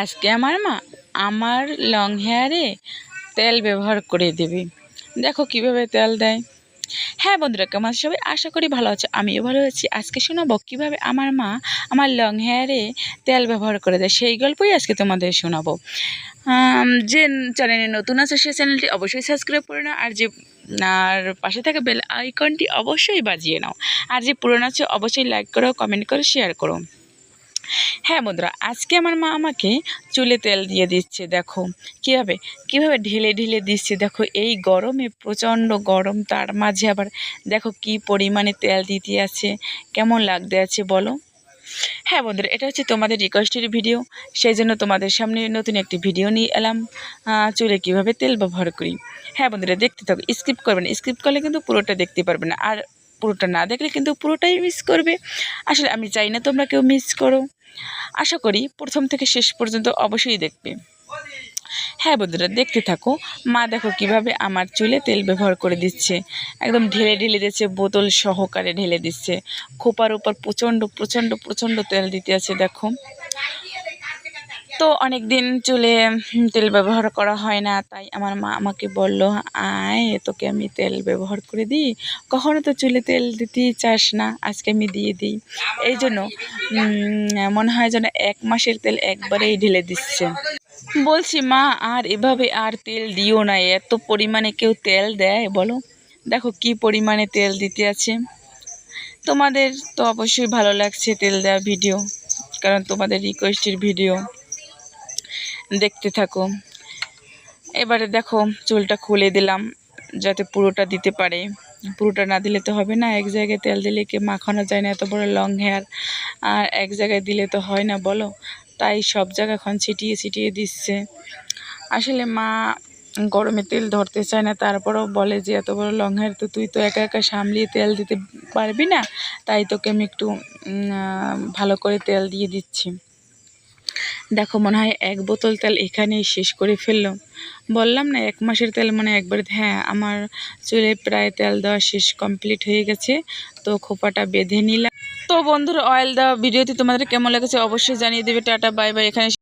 আজকে আমার মা আমার লং হেয়ারে তেল ব্যবহার করে দেবে। দেখো কিভাবে তেল দেয়। হ্যাঁ বন্ধুরা, কেমন আছে সবাই? আশা করি ভালো আছে, আমিও ভালো আছি। আজকে শোনাবো কিভাবে আমার মা আমার লং হেয়ারে তেল ব্যবহার করে দেয়, সেই গল্পই আজকে তোমাদের শোনাবো। যে চ্যানেলে নতুন আছে সেই চ্যানেলটি অবশ্যই সাবস্ক্রাইব করে নাও, আর পাশে থাকা বেল আইকনটি অবশ্যই বাজিয়ে নাও। আর যে পুরনো আছে অবশ্যই লাইক করো, কমেন্ট করো, শেয়ার করো। হ্যাঁ বন্ধুরা, আজকে আমার মা আমাকে চুলে তেল দিয়ে দিচ্ছে। দেখো কিভাবে ঢেলে ঢেলে দিচ্ছে। দেখো এই গরমে, প্রচণ্ড গরম, তার মাঝে আবার দেখো কি পরিমাণে তেল দিতে আছে, কেমন লাগতে আছে বলো। হ্যাঁ বন্ধুরা, এটা হচ্ছে তোমাদের রিকোয়েস্টের ভিডিও, সেই জন্য তোমাদের সামনে নতুন একটি ভিডিও নিয়ে এলাম, চুলে কিভাবে তেল ব্যবহার করি। হ্যাঁ বন্ধুরা, দেখতে থাকো, স্কিপ করবে না। স্কিপ করলে কিন্তু পুরোটা দেখতে পারবে না, আর পুরোটা না দেখলে কিন্তু পুরোটাই মিস করবে। আসলে আমি চাই না তোমরা কেউ মিস করো। আশা করি প্রথম থেকে শেষ পর্যন্ত অবশ্যই দেখবে। হ্যাঁ বন্ধুরা, দেখতে থাকো। মা দেখো কিভাবে আমার চুলে তেল ব্যবহার করে দিচ্ছে, একদম ঢেলে ঢেলে দিচ্ছে, বোতল সহকারে ঢেলে দিচ্ছে। খোপার উপর প্রচণ্ড প্রচণ্ড প্রচণ্ড তেল দিতে আছে। দেখো তো অনেক দিন চুলে তেল ব্যবহার করা হয় না, তাই আমার মা আমাকে বলল, আয় তোকে আমি তেল ব্যবহার করে দিই, কখনো তো চুলে তেল দিতেই চাস না, আজকে আমি দিয়ে দিই। এই জন্য মনে হয় যেন 1 মাসের তেল একবারেই ঢেলে দিচ্ছে। বলছি মা, আর এভাবে আর তেল দিও না, এত পরিমাণে কেউ তেল দেয় বলো। দেখো কি পরিমাণে তেল দিতে আছে। তোমাদের তো অবশ্যই ভালো লাগছে তেল দেওয়া ভিডিও, কারণ তোমাদের রিকোয়েস্টের ভিডিও। দেখতে থাকো। এবারে দেখো চুলটা খুলে দিলাম, যাতে পুরোটা দিতে পারে। পুরোটা না দিলে তো হবে না, এক জায়গায় তেল দিলে কি মাখানো যায় না, এত বড় লং হেয়ার, আর এক জায়গায় দিলে তো হয় না বলো। তাই সব জায়গা এখন ছিটিয়ে ছিটিয়ে দিচ্ছে। আসলে মা গরমে তেল ধরতে চায় না, তারপরেও বলে যে এত বড় লং হেয়ার তো তুই তো একা একা সামলিয়ে তেল দিতে পারবি না, তাই তোকে আমি একটু ভালো করে তেল দিয়ে দিচ্ছি। দেখো মনে হয় 1 বোতল তেল এখানেই শেষ করে ফেললো। বললাম না 1 মাসের তেল মানে একবারে। হ্যাঁ, আমার চুলে প্রায় তেল দেওয়া শেষ, কমপ্লিট হয়ে গেছে। তো খোপাটা বেঁধে নিলাম। তো বন্ধুরা, অয়েল দেওয়া ভিডিওটি তোমাদের কেমন লেগেছে অবশ্যই জানিয়ে দেবে। Tata, bye bye. এখানে